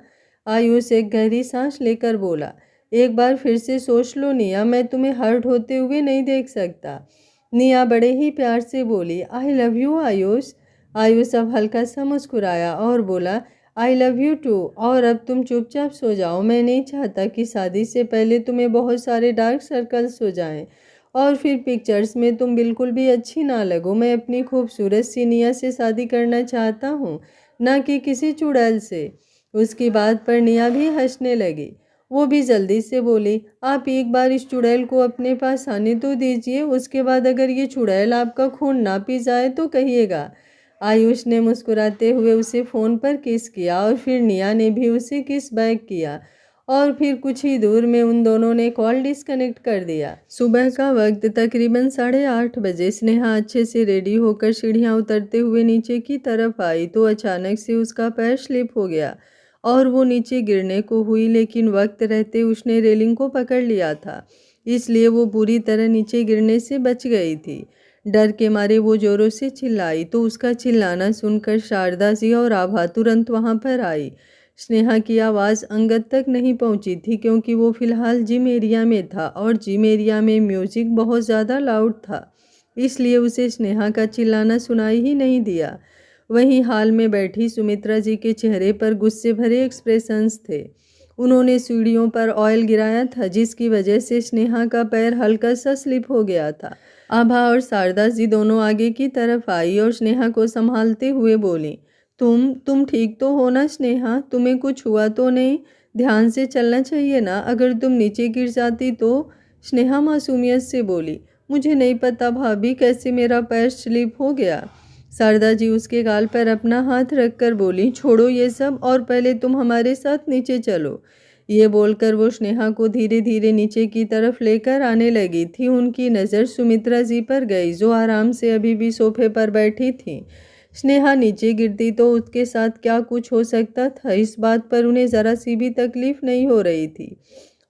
आयुष एक गहरी सांस लेकर बोला, एक बार फिर से सोच लो निया, मैं तुम्हें हर्ट होते हुए नहीं देख सकता। निया बड़े ही प्यार से बोली, I love you Ayush. Ayush अब हल्का सा मुस्कुराया और बोला, आई लव यू टू, और अब तुम चुपचाप सो जाओ। मैं नहीं चाहता कि शादी से पहले तुम्हें बहुत सारे डार्क सर्कल्स हो जाएं और फिर पिक्चर्स में तुम बिल्कुल भी अच्छी ना लगो। मैं अपनी खूबसूरत सी निया से शादी करना चाहता हूँ, ना कि किसी चुड़ैल से। उसकी बात पर निया भी हंसने लगी। वो भी जल्दी से बोली, आप एक बार इस चुड़ैल को अपने पास आने तो दीजिए, उसके बाद अगर ये चुड़ैल आपका खून ना पी जाए तो कहिएगा। आयुष ने मुस्कुराते हुए उसे फ़ोन पर किस किया और फिर निया ने भी उसे किस बैक किया और फिर कुछ ही दूर में उन दोनों ने कॉल डिस्कनेक्ट कर दिया। सुबह का वक्त तकरीबन 8:30 बजे। स्नेहा अच्छे से रेडी होकर सीढ़ियाँ उतरते हुए नीचे की तरफ आई तो अचानक से उसका पैर स्लिप हो गया और वो नीचे गिरने को हुई, लेकिन वक्त रहते उसने रेलिंग को पकड़ लिया था, इसलिए वो पूरी तरह नीचे गिरने से बच गई थी। डर के मारे वो जोरों से चिल्लाई तो उसका चिल्लाना सुनकर शारदा जी और आभा तुरंत वहां पर आई। स्नेहा की आवाज़ अंगद तक नहीं पहुंची थी, क्योंकि वो फिलहाल जिम एरिया में था और जिम एरिया में म्यूजिक बहुत ज़्यादा लाउड था, इसलिए उसे स्नेहा का चिल्लाना सुनाई ही नहीं दिया। वहीं हाल में बैठी सुमित्रा जी के चेहरे पर गुस्से भरे एक्सप्रेशंस थे। उन्होंने सीढ़ियों पर ऑयल गिराया था, जिसकी वजह से स्नेहा का पैर हल्का सा स्लिप हो गया था। आभा और शारदा जी दोनों आगे की तरफ आई और स्नेहा को संभालते हुए बोली, तुम ठीक तो हो ना स्नेहा? तुम्हें कुछ हुआ तो नहीं? ध्यान से चलना चाहिए ना, अगर तुम नीचे गिर जाती तो। स्नेहा मासूमियत से बोली, मुझे नहीं पता भाभी, कैसे मेरा पैर स्लिप हो गया। शारदा जी उसके गाल पर अपना हाथ रखकर बोली, छोड़ो ये सब और पहले तुम हमारे साथ नीचे चलो। ये बोलकर वो स्नेहा को धीरे धीरे नीचे की तरफ लेकर आने लगी थी। उनकी नज़र सुमित्रा जी पर गई, जो आराम से अभी भी सोफे पर बैठी थी। स्नेहा नीचे गिरती तो उसके साथ क्या कुछ हो सकता था, इस बात पर उन्हें ज़रा सी भी तकलीफ नहीं हो रही थी,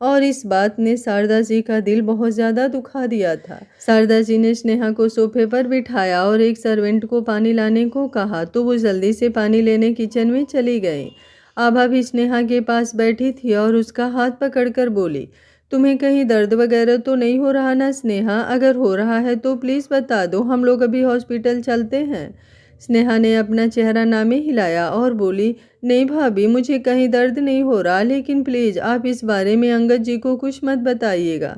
और इस बात ने शारदा जी का दिल बहुत ज़्यादा दुखा दिया था। शारदा जी ने स्नेहा को सोफे पर बिठाया और एक सर्वेंट को पानी लाने को कहा तो वो जल्दी से पानी लेने किचन में चली गई। आभा भी स्नेहा के पास बैठी थी और उसका हाथ पकड़कर बोली, तुम्हें कहीं दर्द वगैरह तो नहीं हो रहा ना स्नेहा? अगर हो रहा है तो प्लीज़ बता दो, हम लोग अभी हॉस्पिटल चलते हैं। स्नेहा ने अपना चेहरा नामे हिलाया और बोली, नहीं भाभी, मुझे कहीं दर्द नहीं हो रहा, लेकिन प्लीज़ आप इस बारे में अंगद जी को कुछ मत बताइएगा।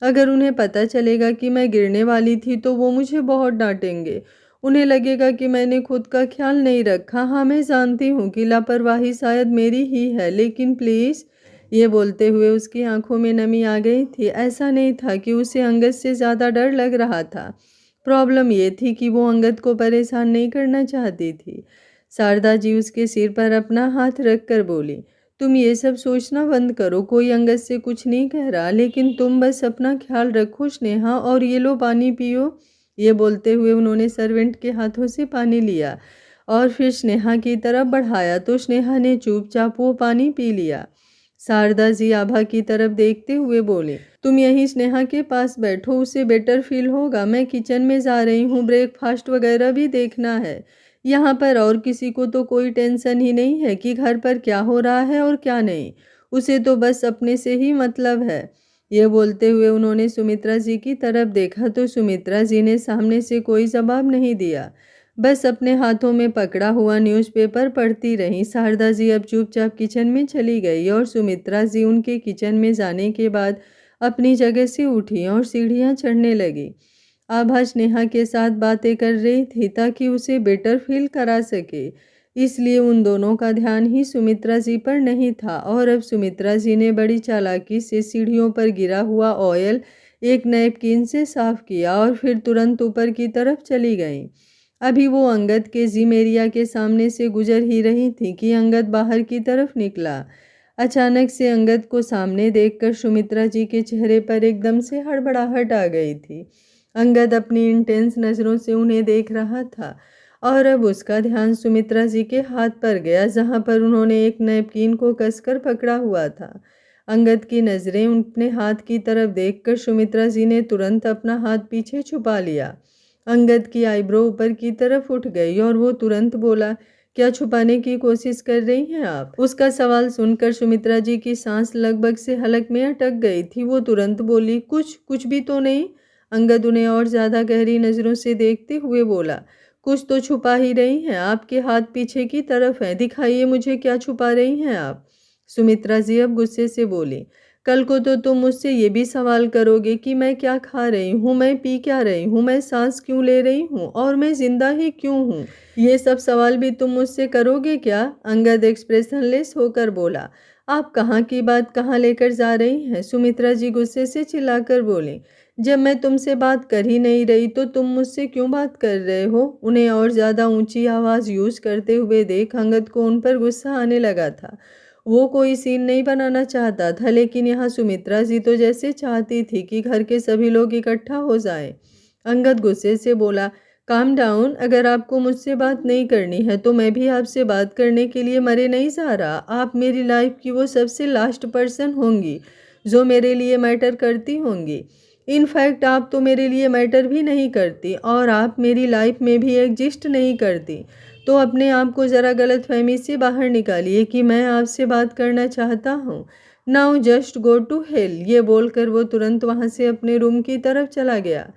अगर उन्हें पता चलेगा कि मैं गिरने वाली थी तो वो मुझे बहुत डांटेंगे। उन्हें लगेगा कि मैंने खुद का ख्याल नहीं रखा। हाँ, मैं जानती हूँ कि लापरवाही शायद मेरी ही है, लेकिन प्लीज़। ये बोलते हुए उसकी आंखों में नमी आ गई थी। ऐसा नहीं था कि उसे अंगद से ज़्यादा डर लग रहा था, प्रॉब्लम ये थी कि वो अंगद को परेशान नहीं करना चाहती थी। शारदा जी उसके सिर पर अपना हाथ रखकर बोली, तुम ये सब सोचना बंद करो, कोई अंगद से कुछ नहीं कह रहा, लेकिन तुम बस अपना ख्याल रखो स्नेहा, और ये लो पानी पियो। ये बोलते हुए उन्होंने सर्वेंट के हाथों से पानी लिया और फिर स्नेहा की तरफ बढ़ाया तो स्नेहा ने चुपचाप वो पानी पी लिया। शारदा जी आभा की तरफ देखते हुए बोले, तुम यहीं स्नेहा के पास बैठो, उसे बेटर फील होगा। मैं किचन में जा रही हूँ, ब्रेकफास्ट वगैरह भी देखना है। यहाँ पर और किसी को तो कोई टेंशन ही नहीं है कि घर पर क्या हो रहा है और क्या नहीं, उसे तो बस अपने से ही मतलब है। ये बोलते हुए उन्होंने सुमित्रा जी की तरफ देखा तो सुमित्रा जी ने सामने से कोई जवाब नहीं दिया, बस अपने हाथों में पकड़ा हुआ न्यूज़पेपर पढ़ती रहीं। शारदा जी अब चुपचाप किचन में चली गई और सुमित्रा जी उनके किचन में जाने के बाद अपनी जगह से उठी और सीढ़ियाँ चढ़ने लगी। आभा स्नेहा के साथ बातें कर रही थी ताकि उसे बेटर फील करा सके, इसलिए उन दोनों का ध्यान ही सुमित्रा जी पर नहीं था। और अब सुमित्रा जी ने बड़ी चालाकी से सीढ़ियों पर गिरा हुआ ऑयल एक नैपकिन से साफ किया और फिर तुरंत ऊपर की तरफ चली गईं। अभी वो अंगद के जिम एरिया के सामने से गुजर ही रही थी कि अंगद बाहर की तरफ निकला। अचानक से अंगद को सामने देखकर सुमित्रा जी के चेहरे पर एकदम से हड़बड़ाहट आ गई थी। अंगद अपनी इंटेंस नज़रों से उन्हें देख रहा था और अब उसका ध्यान सुमित्रा जी के हाथ पर गया, जहां पर उन्होंने एक नैपकिन को कसकर पकड़ा हुआ था। अंगद की नज़रें अपने हाथ की तरफ देखकर सुमित्रा जी ने तुरंत अपना हाथ पीछे छुपा लिया। अंगद की आईब्रो ऊपर की तरफ उठ गई और वो तुरंत बोला, क्या छुपाने की कोशिश कर रही हैं आप? उसका सवाल सुनकर सुमित्रा जी की सांस लगभग से हलक में अटक गई थी। वो तुरंत बोली, कुछ भी तो नहीं। अंगद उन्हें और ज़्यादा गहरी नज़रों से देखते हुए बोला, कुछ तो छुपा ही रही हैं, आपके हाथ पीछे की तरफ है, दिखाइए मुझे क्या छुपा रही हैं आप? सुमित्रा जी अब गुस्से से बोली, कल को तो तुम मुझसे ये भी सवाल करोगे कि मैं क्या खा रही हूँ, मैं पी क्या रही हूँ, मैं सांस क्यों ले रही हूँ और मैं जिंदा ही क्यों हूँ? ये सब सवाल भी तुम मुझसे करोगे क्या? अंगद एक्सप्रेशनलेस होकर बोला, आप कहाँ की बात कहाँ लेकर जा रही हैं? सुमित्रा जी गुस्से से चिल्लाकर बोली, जब मैं तुमसे बात कर ही नहीं रही तो तुम मुझसे क्यों बात कर रहे हो? उन्हें और ज़्यादा ऊंची आवाज़ यूज करते हुए देख अंगद को उन पर गुस्सा आने लगा था। वो कोई सीन नहीं बनाना चाहता था, लेकिन यहाँ सुमित्रा जी तो जैसे चाहती थी कि घर के सभी लोग इकट्ठा हो जाएं। अंगद गुस्से से बोला, काम डाउन, अगर आपको मुझसे बात नहीं करनी है तो मैं भी आपसे बात करने के लिए मरे नहीं जा रहा। आप मेरी लाइफ की वो सबसे लास्ट पर्सन होंगी जो मेरे लिए मैटर करती होंगी। इनफैक्ट आप तो मेरे लिए मैटर भी नहीं करती और आप मेरी लाइफ में भी एग्जिस्ट नहीं करती। तो अपने आप को ज़रा गलतफहमी से बाहर निकालिए कि मैं आपसे बात करना चाहता हूँ। Now just go to hell. ये बोलकर वो तुरंत वहाँ से अपने रूम की तरफ चला गया।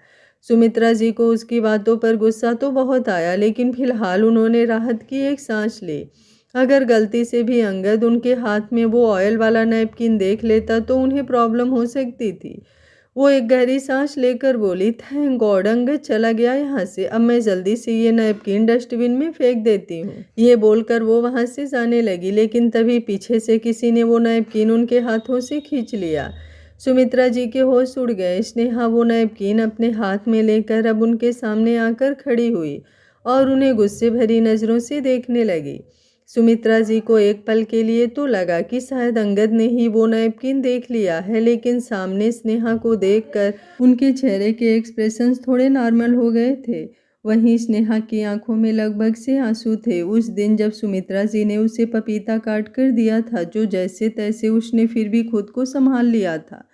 सुमित्रा जी को उसकी बातों पर गुस्सा तो बहुत आया, लेकिन फिलहाल उन्होंने राहत की एक सांस ली। अगर गलती से भी अंगद उनके हाथ में वो ऑयल वाला नैपकिन देख लेता तो उन्हें प्रॉब्लम हो सकती थी। वो एक गहरी सांस लेकर बोली, थैंक गॉड अंगद चला गया यहाँ से, अब मैं जल्दी से ये नैपकिन डस्टबिन में फेंक देती हूँ। ये बोलकर वो वहाँ से जाने लगी, लेकिन तभी पीछे से किसी ने वो नैपकिन उनके हाथों से खींच लिया। सुमित्रा जी के होश उड़ गए। स्नेहा वो नैपकिन अपने हाथ में लेकर अब उनके सामने आकर खड़ी हुई और उन्हें गुस्से भरी नज़रों से देखने लगी। सुमित्रा जी को एक पल के लिए तो लगा कि शायद अंगद ने ही वो नैपकिन देख लिया है, लेकिन सामने स्नेहा को देखकर उनके चेहरे के एक्सप्रेशंस थोड़े नॉर्मल हो गए थे। वहीं स्नेहा की आंखों में लगभग से आंसू थे। उस दिन जब सुमित्रा जी ने उसे पपीता काट कर दिया था, जो जैसे तैसे उसने फिर भी खुद को संभाल लिया था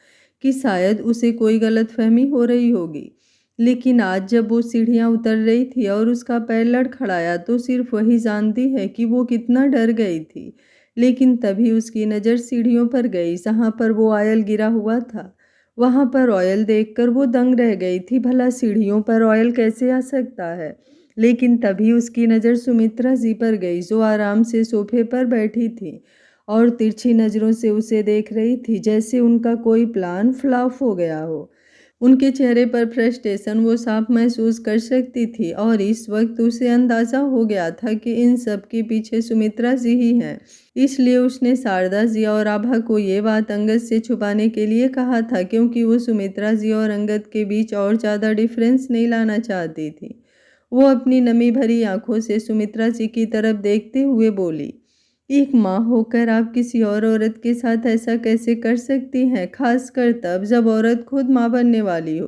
कि शायद उसे कोई गलतफहमी हो रही होगी। लेकिन आज जब वो सीढ़ियाँ उतर रही थी और उसका पैर लड़खड़ाया तो सिर्फ वही जानती है कि वो कितना डर गई थी। लेकिन तभी उसकी नज़र सीढ़ियों पर गई जहाँ पर वो ऑयल गिरा हुआ था। वहाँ पर ऑयल देखकर वो दंग रह गई थी। भला सीढ़ियों पर ऑयल कैसे आ सकता है? लेकिन तभी उसकी नज़र सुमित्रा जी पर गई, जो आराम से सोफे पर बैठी थी और तिरछी नज़रों से उसे देख रही थी, जैसे उनका कोई प्लान फ्लॉप हो गया हो। उनके चेहरे पर फ्रस्ट्रेशन वो साफ महसूस कर सकती थी और इस वक्त उसे अंदाज़ा हो गया था कि इन सब के पीछे सुमित्रा जी ही हैं। इसलिए उसने शारदा जी और आभा को ये बात अंगद से छुपाने के लिए कहा था, क्योंकि वो सुमित्रा जी और अंगद के बीच और ज़्यादा डिफरेंस नहीं लाना चाहती थी। वो अपनी नमी भरी आंखों से सुमित्रा जी की तरफ देखते हुए बोली, एक माँ होकर आप किसी और औरत के साथ ऐसा कैसे कर सकती हैं, खासकर तब जब औरत खुद माँ बनने वाली हो?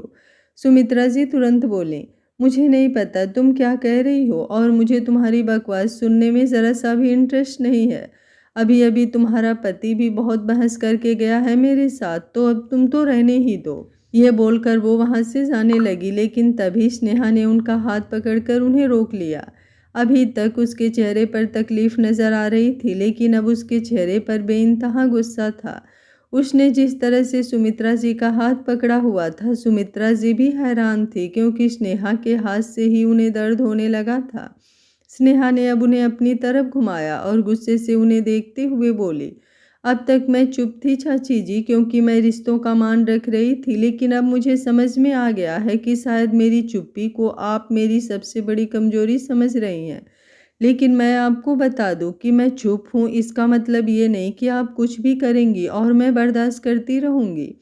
सुमित्रा जी तुरंत बोली, मुझे नहीं पता तुम क्या कह रही हो और मुझे तुम्हारी बकवास सुनने में ज़रा सा भी इंटरेस्ट नहीं है। अभी अभी तुम्हारा पति भी बहुत बहस करके गया है मेरे साथ, तो अब तुम तो रहने ही दो। ये बोलकर वो वहाँ से जाने लगी, लेकिन तभी स्नेहा ने उनका हाथ पकड़कर उन्हें रोक लिया। अभी तक उसके चेहरे पर तकलीफ नज़र आ रही थी, लेकिन अब उसके चेहरे पर बेइंतहा गुस्सा था। उसने जिस तरह से सुमित्रा जी का हाथ पकड़ा हुआ था, सुमित्रा जी भी हैरान थी, क्योंकि स्नेहा के हाथ से ही उन्हें दर्द होने लगा था। स्नेहा ने अब उन्हें अपनी तरफ घुमाया और गुस्से से उन्हें देखते हुए बोली, अब तक मैं चुप थी चाची जी, क्योंकि मैं रिश्तों का मान रख रही थी, लेकिन अब मुझे समझ में आ गया है कि शायद मेरी चुप्पी को आप मेरी सबसे बड़ी कमजोरी समझ रही हैं। लेकिन मैं आपको बता दूं कि मैं चुप हूँ, इसका मतलब ये नहीं कि आप कुछ भी करेंगी और मैं बर्दाश्त करती रहूंगी।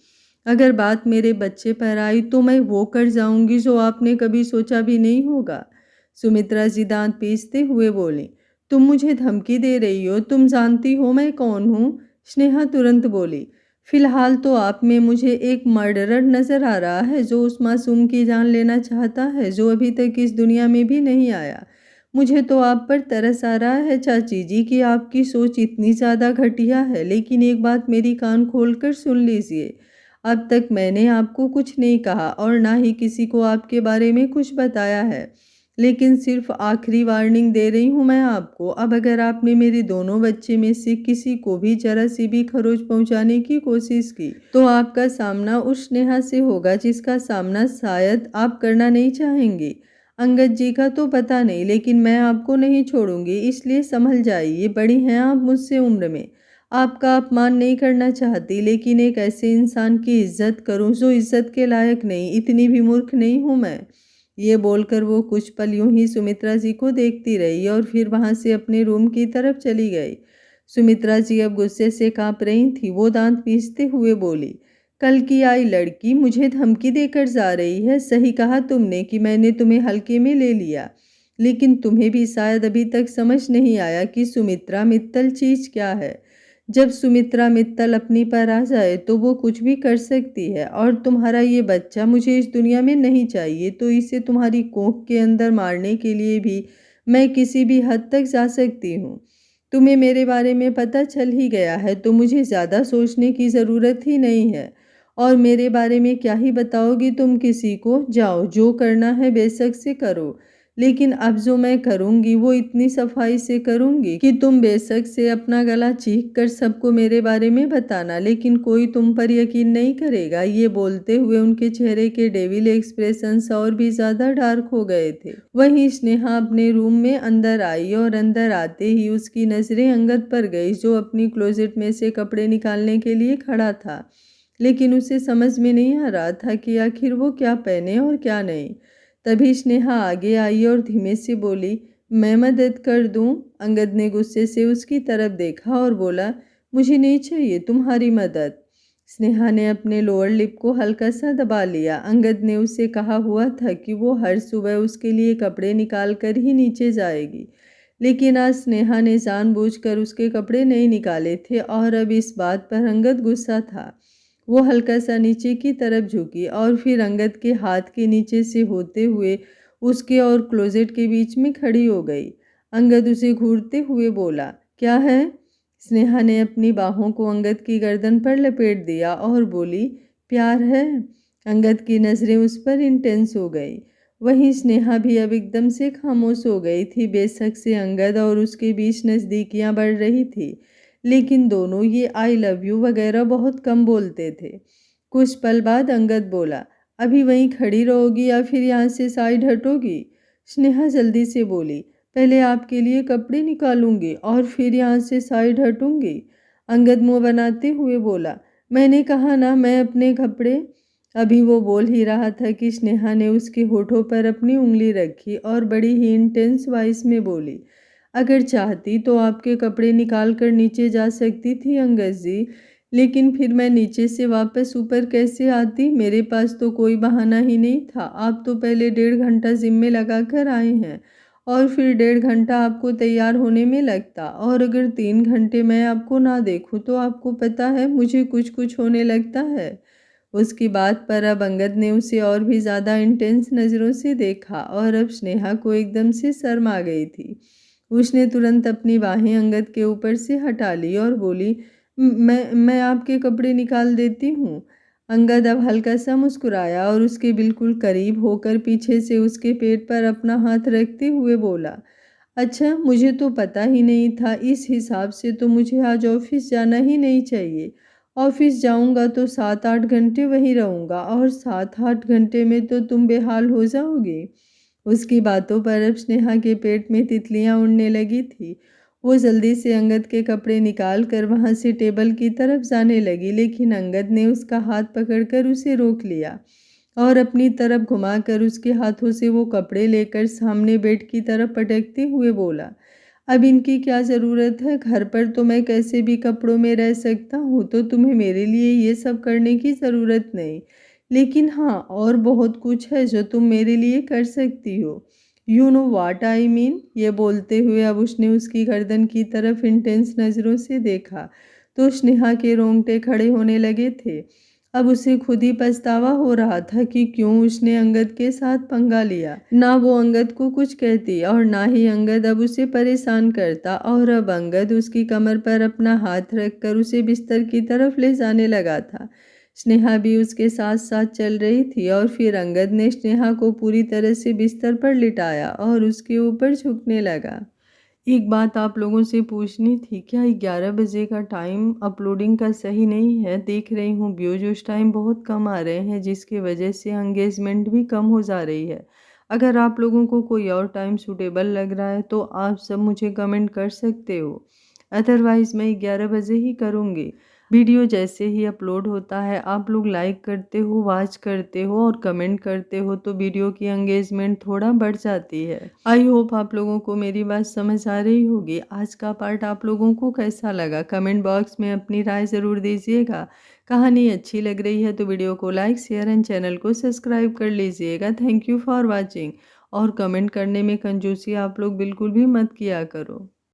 अगर बात मेरे बच्चे पर आई तो मैं वो कर जाऊंगी जो आपने कभी सोचा भी नहीं होगा। सुमित्रा जी दांत पीसते हुए बोली। तुम मुझे धमकी दे रही हो, तुम जानती हो मैं कौन हूँ? स्नेहा तुरंत बोली। फिलहाल तो आप में मुझे एक मर्डरर नजर आ रहा है, जो उस मासूम की जान लेना चाहता है जो अभी तक इस दुनिया में भी नहीं आया। मुझे तो आप पर तरस आ रहा है चाची जी कि आपकी सोच इतनी ज़्यादा घटिया है। लेकिन एक बात मेरी कान खोलकर सुन लीजिए। अब तक मैंने आपको कुछ नहीं कहा और ना ही किसी को आपके बारे में कुछ बताया है, लेकिन सिर्फ आखिरी वार्निंग दे रही हूँ मैं आपको। अब अगर आपने मेरे दोनों बच्चे में से किसी को भी जरा सी भी खरोच पहुँचाने की कोशिश की तो आपका सामना उस स्नेहा से होगा जिसका सामना शायद आप करना नहीं चाहेंगे। अंगद जी का तो पता नहीं, लेकिन मैं आपको नहीं छोड़ूंगी, इसलिए संभल जाइए। बड़ी हैं आप मुझसे उम्र में, आपका अपमान नहीं करना चाहती, लेकिन एक ऐसे इंसान की इज्जत करूं जो इज्जत के लायक नहीं, इतनी भी मूर्ख नहीं हूं मैं। ये बोलकर वो कुछ पल यूं ही सुमित्रा जी को देखती रही और फिर वहां से अपने रूम की तरफ चली गई। सुमित्रा जी अब गुस्से से कांप रही थी। वो दांत पीसते हुए बोली, कल की आई लड़की मुझे धमकी देकर जा रही है। सही कहा तुमने कि मैंने तुम्हें हल्के में ले लिया, लेकिन तुम्हें भी शायद अभी तक समझ नहीं आया कि सुमित्रा मित्तल चीज क्या है। जब सुमित्रा मित्तल अपनी पर आ जाए तो वो कुछ भी कर सकती है, और तुम्हारा ये बच्चा मुझे इस दुनिया में नहीं चाहिए, तो इसे तुम्हारी कोख के अंदर मारने के लिए भी मैं किसी भी हद तक जा सकती हूँ। तुम्हें मेरे बारे में पता चल ही गया है, तो मुझे ज़्यादा सोचने की ज़रूरत ही नहीं है। और मेरे बारे में क्या ही बताओगी तुम किसी को? जाओ, जो करना है बेशक से करो, लेकिन अब जो मैं करूँगी वो इतनी सफाई से करूँगी कि तुम बेशक से अपना गला चीख कर सबको मेरे बारे में बताना, लेकिन कोई तुम पर यकीन नहीं करेगा। ये बोलते हुए उनके चेहरे के डेविल एक्सप्रेशंस और भी ज़्यादा डार्क हो गए थे। वहीं स्नेहा अपने रूम में अंदर आई और अंदर आते ही उसकी नज़रें अंगद पर गई, जो अपनी क्लोजेट में से कपड़े निकालने के लिए खड़ा था, लेकिन उसे समझ में नहीं आ रहा था कि आखिर वो क्या पहने और क्या नहीं। तभी स्नेहा आगे आई और धीमे से बोली, मैं मदद कर दूं? अंगद ने गुस्से से उसकी तरफ देखा और बोला, मुझे नहीं चाहिए तुम्हारी मदद। स्नेहा ने अपने लोअर लिप को हल्का सा दबा लिया। अंगद ने उससे कहा हुआ था कि वो हर सुबह उसके लिए कपड़े निकाल कर ही नीचे जाएगी, लेकिन आज स्नेहा ने जानबूझकर उसके कपड़े नहीं निकाले थे और अब इस बात पर अंगद गुस्सा था। वो हल्का सा नीचे की तरफ झुकी और फिर अंगद के हाथ के नीचे से होते हुए उसके और क्लोजेट के बीच में खड़ी हो गई। अंगद उसे घूरते हुए बोला, क्या है? स्नेहा ने अपनी बाहों को अंगद की गर्दन पर लपेट दिया और बोली, प्यार है। अंगद की नज़रें उस पर इंटेंस हो गई। वहीं स्नेहा भी अब एकदम से खामोश हो गई थी। बेशक से अंगद और उसके बीच नज़दीकियां बढ़ रही थी, लेकिन दोनों ये आई लव यू वगैरह बहुत कम बोलते थे। कुछ पल बाद अंगद बोला, अभी वहीं खड़ी रहोगी या फिर यहाँ से साइड हटोगी? स्नेहा जल्दी से बोली, पहले आपके लिए कपड़े निकालूंगी और फिर यहाँ से साइड हटूंगी। अंगद मुंह बनाते हुए बोला, मैंने कहा ना मैं अपने कपड़े। अभी वो बोल ही रहा था कि स्नेहा ने उसके होठों पर अपनी उंगली रखी और बड़ी ही इंटेंस वॉइस में बोली, अगर चाहती तो आपके कपड़े निकाल कर नीचे जा सकती थी अंगद जी, लेकिन फिर मैं नीचे से वापस ऊपर कैसे आती? मेरे पास तो कोई बहाना ही नहीं था। आप तो पहले 1.5 घंटा जिम में लगा कर आए हैं और फिर 1.5 घंटा आपको तैयार होने में लगता, और अगर 3 घंटे मैं आपको ना देखूं तो आपको पता है मुझे कुछ कुछ होने लगता है। उसकी बात पर अब अंगद ने उसे और भी ज़्यादा इंटेंस नज़रों से देखा और अब स्नेहा को एकदम से शर्म आ गई थी। उसने तुरंत अपनी बाहें अंगद के ऊपर से हटा ली और बोली, मैं आपके कपड़े निकाल देती हूँ। अंगद अब हल्का सा मुस्कुराया और उसके बिल्कुल करीब होकर पीछे से उसके पेट पर अपना हाथ रखते हुए बोला, अच्छा, मुझे तो पता ही नहीं था। इस हिसाब से तो मुझे आज ऑफिस जाना ही नहीं चाहिए। ऑफिस जाऊंगा तो 7-8 घंटे वहीं रहूंगा और 7-8 घंटे में तो तुम बेहाल हो जाओगे। उसकी बातों पर अब स्नेहा के पेट में तितलियां उड़ने लगी थी। वो जल्दी से अंगद के कपड़े निकाल कर वहाँ से टेबल की तरफ जाने लगी, लेकिन अंगद ने उसका हाथ पकड़कर उसे रोक लिया और अपनी तरफ घुमाकर उसके हाथों से वो कपड़े लेकर सामने बेड की तरफ पटकते हुए बोला, अब इनकी क्या ज़रूरत है? घर पर तो मैं कैसे भी कपड़ों में रह सकता हूँ, तो तुम्हें मेरे लिए ये सब करने की ज़रूरत नहीं। लेकिन हाँ, और बहुत कुछ है जो तुम मेरे लिए कर सकती हो। You know what I mean. ये बोलते हुए अब उसने उसकी गर्दन की तरफ इंटेंस नज़रों से देखा तो स्नेहा के रोंगटे खड़े होने लगे थे। अब उसे खुद ही पछतावा हो रहा था कि क्यों उसने अंगद के साथ पंगा लिया। ना वो अंगद को कुछ कहती और ना ही अंगद अब उसे परेशान करता, और अब अंगद उसकी कमर पर अपना हाथ रखकर उसे बिस्तर की तरफ ले जाने लगा था। स्नेहा भी उसके साथ साथ चल रही थी और फिर अंगद ने स्नेहा को पूरी तरह से बिस्तर पर लिटाया और उसके ऊपर झुकने लगा। एक बात आप लोगों से पूछनी थी, क्या 11 बजे का टाइम अपलोडिंग का सही नहीं है? देख रही हूँ व्यूज उस टाइम बहुत कम आ रहे हैं, जिसकी वजह से एंगेजमेंट भी कम हो जा रही है। अगर आप लोगों को कोई और टाइम सूटेबल लग रहा है तो आप सब मुझे कमेंट कर सकते हो, अदरवाइज़ मैं 11 बजे ही करूँगी। वीडियो जैसे ही अपलोड होता है आप लोग लाइक करते हो, वॉच करते हो और कमेंट करते हो तो वीडियो की एंगेजमेंट थोड़ा बढ़ जाती है। आई होप आप लोगों को मेरी बात समझ आ रही होगी। आज का पार्ट आप लोगों को कैसा लगा कमेंट बॉक्स में अपनी राय ज़रूर दीजिएगा। कहानी अच्छी लग रही है तो वीडियो को लाइक शेयर एंड चैनल को सब्सक्राइब कर लीजिएगा। Thank you for watching. और कमेंट करने में कंजूसी आप लोग बिल्कुल भी मत किया करो।